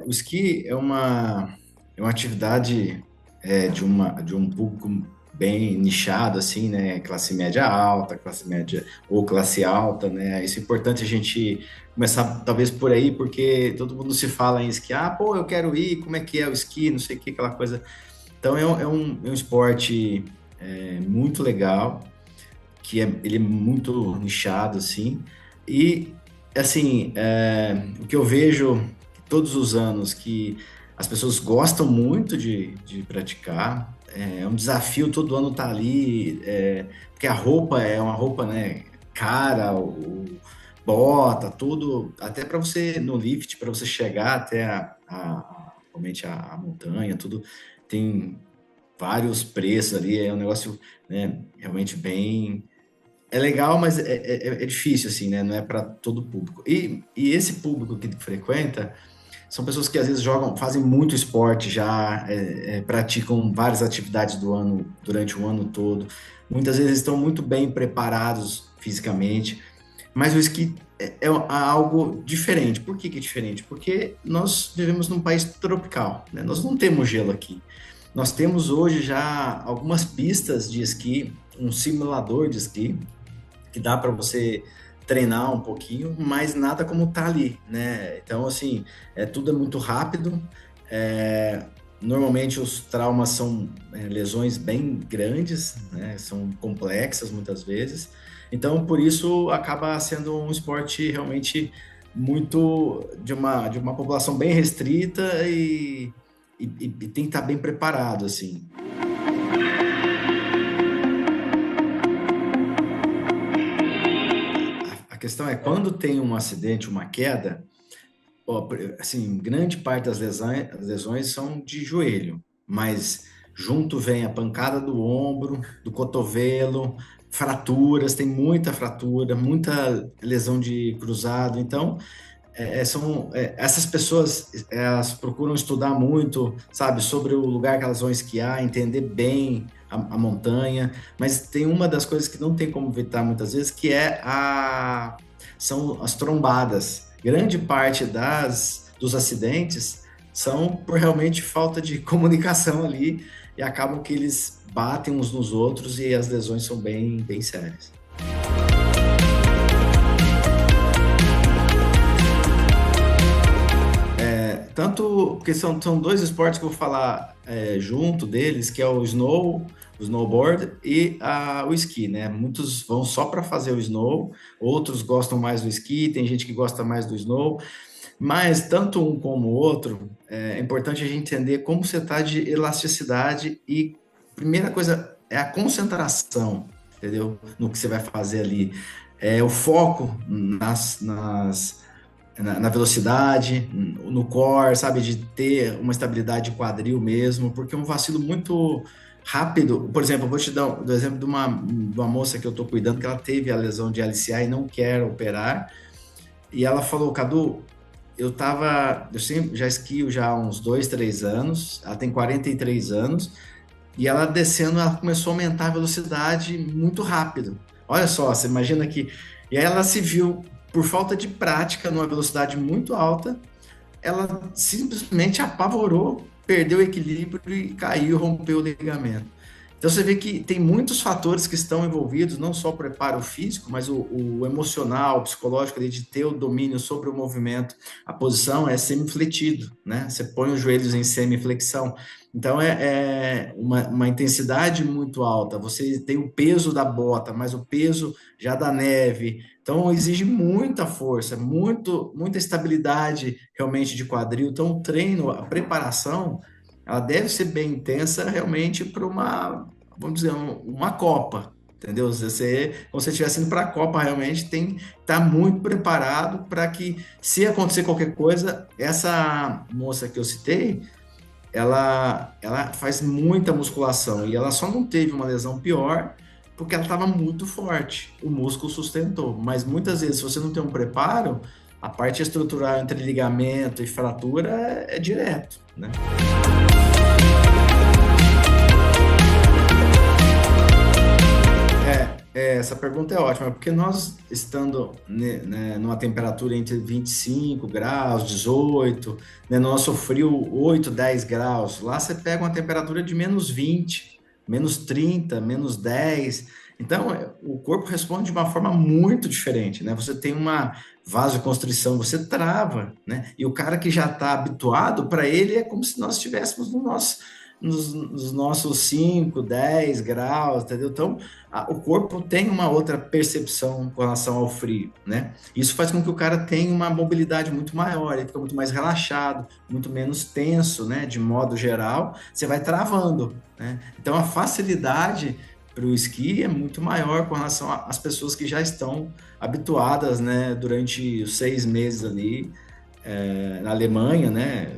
O esqui é uma atividade de um público bem nichado, assim, né? Classe média alta, classe média ou classe alta, né? Isso é importante a gente começar talvez por aí, porque todo mundo se fala em esqui, pô, eu quero ir, como é que é o esqui, não sei o que, aquela coisa. Então é um esporte muito legal, ele é muito nichado, assim, e, assim, o que eu vejo todos os anos que as pessoas gostam muito de praticar, é um desafio todo ano estar ali, porque a roupa é uma roupa, né, cara, bota, tudo, até para você, no lift, para você chegar até realmente a montanha, tudo, tem vários preços ali, é um negócio, né, realmente bem é legal, mas é difícil, assim, né? Não é para todo público. E esse público que frequenta são pessoas que às vezes fazem muito esporte já, praticam várias atividades do ano, durante o ano todo. Muitas vezes estão muito bem preparados fisicamente, mas o esqui é algo diferente. Por que que é diferente? Porque nós vivemos num país tropical, né? Nós não temos gelo aqui. Nós temos hoje já algumas pistas de esqui, um simulador de esqui, que dá para você treinar um pouquinho, mas nada como tá ali, né? Então, assim, tudo é muito rápido. Normalmente os traumas são lesões bem grandes, né? São complexas muitas vezes. Então, por isso acaba sendo um esporte realmente muito de uma população bem restrita e tem que estar bem preparado, assim. A questão é quando tem um acidente, uma queda, ó, assim, grande parte das lesões são de joelho, mas junto vem a pancada do ombro, do cotovelo, fraturas, tem muita fratura, muita lesão de cruzado. Então, essas pessoas, elas procuram estudar muito, sabe, sobre o lugar que elas vão esquiar, entender bem a montanha, mas tem uma das coisas que não tem como evitar muitas vezes, que são as trombadas. Grande parte dos acidentes são por realmente falta de comunicação ali e acabam que eles batem uns nos outros e as lesões são bem, bem sérias. Tanto porque são dois esportes que eu vou falar junto deles, que é o snowboard e o esqui, né? Muitos vão só para fazer o snow, outros gostam mais do esqui, tem gente que gosta mais do snow, mas tanto um como o outro, é importante a gente entender como você está de elasticidade e primeira coisa é a concentração, entendeu? No que você vai fazer ali. O foco na velocidade, no core, sabe, de ter uma estabilidade de quadril mesmo, porque é um vacilo muito rápido. Por exemplo, eu vou te dar o exemplo de uma moça que eu estou cuidando, que ela teve a lesão de LCA e não quer operar, e ela falou, Cadu, eu sempre já esquio já há uns 2, 3 anos, ela tem 43 anos, e ela descendo, ela começou a aumentar a velocidade muito rápido. Olha só, você imagina que... E aí ela se viu por falta de prática, numa velocidade muito alta, ela simplesmente apavorou, perdeu o equilíbrio e caiu, rompeu o ligamento. Então você vê que tem muitos fatores que estão envolvidos, não só o preparo físico, mas o emocional, o psicológico ali, de ter o domínio sobre o movimento. A posição é semifletido, né? Você põe os joelhos em semiflexão. Então é uma intensidade muito alta. Você tem o peso da bota, mas o peso já da neve. Então exige muita força, muita estabilidade realmente de quadril. Então o treino, a preparação ela deve ser bem intensa realmente para vamos dizer, uma Copa, entendeu? Como se você estivesse indo para a Copa, realmente tem que estar muito preparado para que, se acontecer qualquer coisa, essa moça que eu citei, ela faz muita musculação e ela só não teve uma lesão pior porque ela estava muito forte, o músculo sustentou, mas muitas vezes, se você não tem um preparo, a parte estrutural entre ligamento e fratura é direto, né? essa pergunta é ótima, porque nós estando numa temperatura entre 25 graus, 18, né, no nosso frio 8, 10 graus, lá você pega uma temperatura de menos 20, menos 30, menos 10. Então, o corpo responde de uma forma muito diferente, né? Você tem uma vasoconstrição, você trava, né? E o cara que já está habituado, para ele é como se nós estivéssemos nos nossos 5, 10 graus, entendeu? Então, o corpo tem uma outra percepção com relação ao frio, né? Isso faz com que o cara tenha uma mobilidade muito maior, ele fica muito mais relaxado, muito menos tenso, né? De modo geral, você vai travando, né? Então, a facilidade para o esqui é muito maior com relação às pessoas que já estão habituadas, né? Durante os 6 meses ali, na Alemanha, né?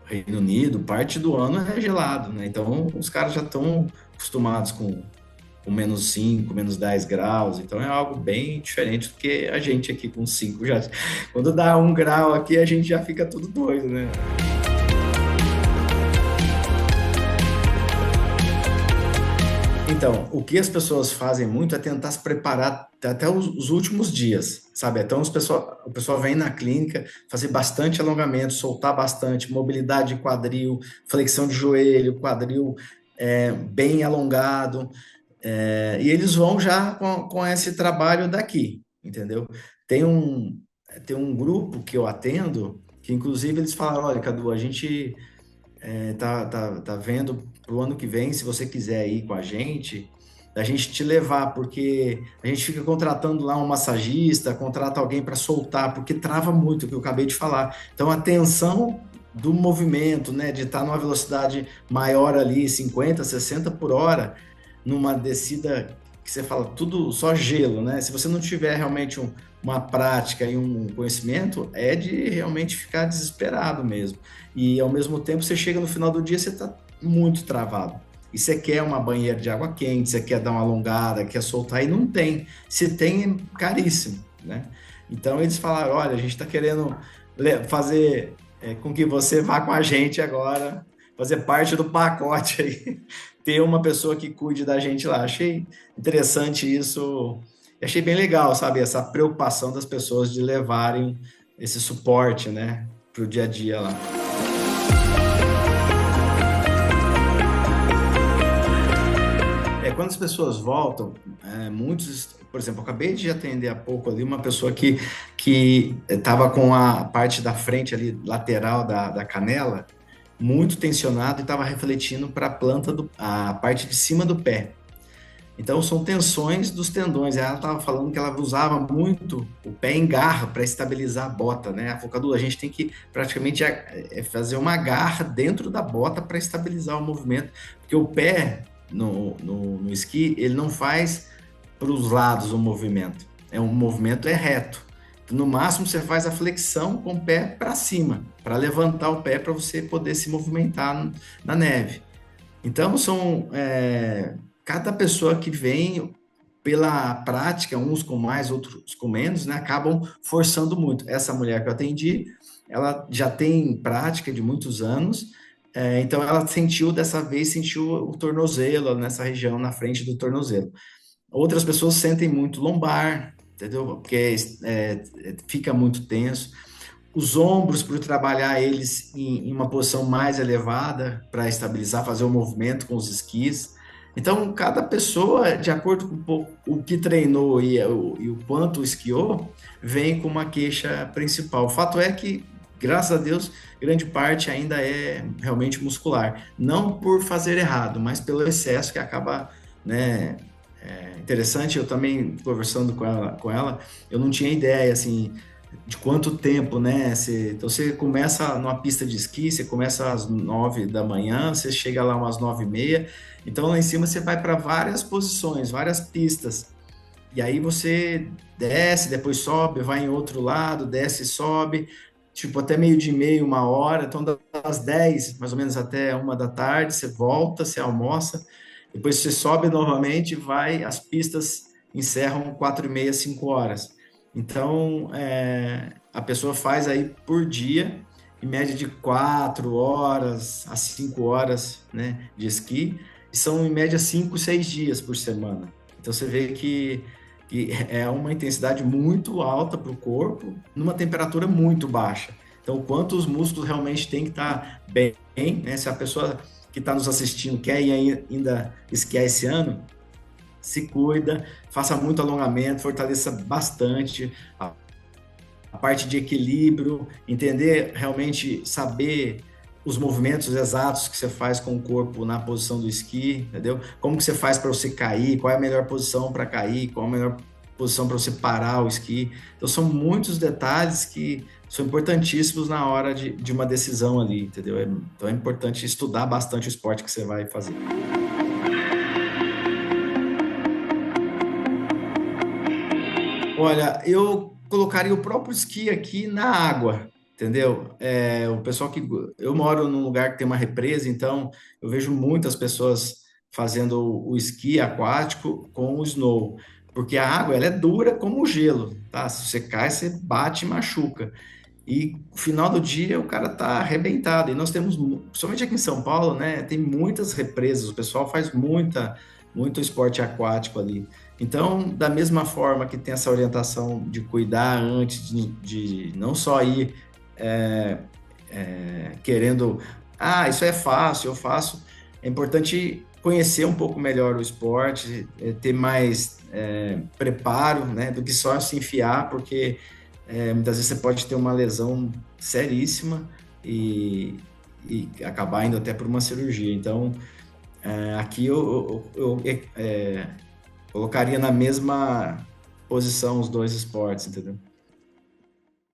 Reino Unido, parte do ano é gelado, né? Então os caras já estão acostumados com menos 5, menos 10 graus, então é algo bem diferente do que a gente aqui com 5 já. Quando dá 1 grau aqui, a gente já fica tudo doido, né? Então, o que as pessoas fazem muito é tentar se preparar até os últimos dias, sabe? Então, o pessoal vem na clínica fazer bastante alongamento, soltar bastante, mobilidade de quadril, flexão de joelho, quadril bem alongado, e eles vão já com esse trabalho daqui, entendeu? Tem um, tem um grupo que eu atendo, que inclusive eles falaram, olha, Cadu, a gente tá vendo pro ano que vem, se você quiser ir com a gente te levar, porque a gente fica contratando lá um massagista, contrata alguém para soltar, porque trava muito, o que eu acabei de falar. Então, a tensão do movimento, né, de estar numa velocidade maior ali, 50, 60 por hora, numa descida que você fala tudo só gelo, né? Se você não tiver realmente uma prática e um conhecimento, é de realmente ficar desesperado mesmo. E ao mesmo tempo, você chega no final do dia, você está muito travado. E você quer uma banheira de água quente, você quer dar uma alongada, quer soltar, e não tem. Se tem, é caríssimo, né? Então eles falaram, olha, a gente está querendo fazer com que você vá com a gente agora, fazer parte do pacote aí, ter uma pessoa que cuide da gente lá. Achei interessante isso, achei bem legal, sabe? Essa preocupação das pessoas de levarem esse suporte, né, para o dia a dia lá. Quando as pessoas voltam, muitos, por exemplo, eu acabei de atender há pouco ali uma pessoa que estava com a parte da frente ali, lateral da canela, muito tensionado e estava refletindo para a parte de cima do pé. Então, são tensões dos tendões. Ela estava falando que ela usava muito o pé em garra para estabilizar a bota, né? A Cadu, a gente tem que praticamente fazer uma garra dentro da bota para estabilizar o movimento, porque o pé no esqui, ele não faz para os lados o movimento. Um movimento reto. No máximo, você faz a flexão com o pé para cima, para levantar o pé para você poder se movimentar na neve. Então, cada pessoa que vem pela prática, uns com mais, outros com menos, né, acabam forçando muito. Essa mulher que eu atendi, ela já tem prática de muitos anos, então ela sentiu o tornozelo nessa região, na frente do tornozelo. Outras pessoas sentem muito lombar, entendeu? Porque fica muito tenso. Os ombros, para trabalhar eles em uma posição mais elevada, para estabilizar, fazer o movimento com os esquis. Então, cada pessoa, de acordo com o que treinou e o quanto esquiou, vem com uma queixa principal. O fato é que, graças a Deus, grande parte ainda é realmente muscular. Não por fazer errado, mas pelo excesso que acaba, né? Interessante, eu também, conversando com ela, eu não tinha ideia, assim, de quanto tempo, né? Então, você começa numa pista de esqui, você começa às 9 da manhã, você chega lá umas 9h30, então lá em cima você vai para várias posições, várias pistas, e aí você desce, depois sobe, vai em outro lado, desce e sobe, tipo até meio-dia e meia, 1 hora, então das 10 mais ou menos até 1 da tarde, você volta, você almoça, depois você sobe novamente, vai, as pistas encerram 4h30, 5 horas. Então, a pessoa faz aí por dia, em média de 4 horas a 5 horas, né, de esqui, e são em média 5, 6 dias por semana. Então você vê que é uma intensidade muito alta para o corpo, numa temperatura muito baixa. Então, quanto os músculos realmente têm que estar bem, né? Se a pessoa que está nos assistindo quer ir ainda esquiar esse ano, se cuida, faça muito alongamento, fortaleça bastante a parte de equilíbrio, entender realmente, saber os movimentos exatos que você faz com o corpo na posição do esqui, entendeu? Como que você faz para você cair, qual é a melhor posição para cair, qual é a melhor posição para você parar o esqui. Então, são muitos detalhes que são importantíssimos na hora de uma decisão ali, entendeu? Então, é importante estudar bastante o esporte que você vai fazer. Olha, eu colocaria o próprio esqui aqui na água, entendeu? O pessoal que eu moro num lugar que tem uma represa, então eu vejo muitas pessoas fazendo o esqui aquático com o snow, porque a água ela é dura como o gelo, tá? Se você cai, você bate e machuca. E no final do dia o cara tá arrebentado. E nós temos, somente aqui em São Paulo, né, tem muitas represas, o pessoal faz muito esporte aquático ali. Então, da mesma forma que tem essa orientação de cuidar antes de não só ir é, querendo, isso é fácil, eu faço. É importante conhecer um pouco melhor o esporte, ter mais preparo, né, do que só se enfiar, porque muitas vezes você pode ter uma lesão seríssima e acabar indo até por uma cirurgia. Então, aqui eu colocaria na mesma posição os dois esportes, entendeu?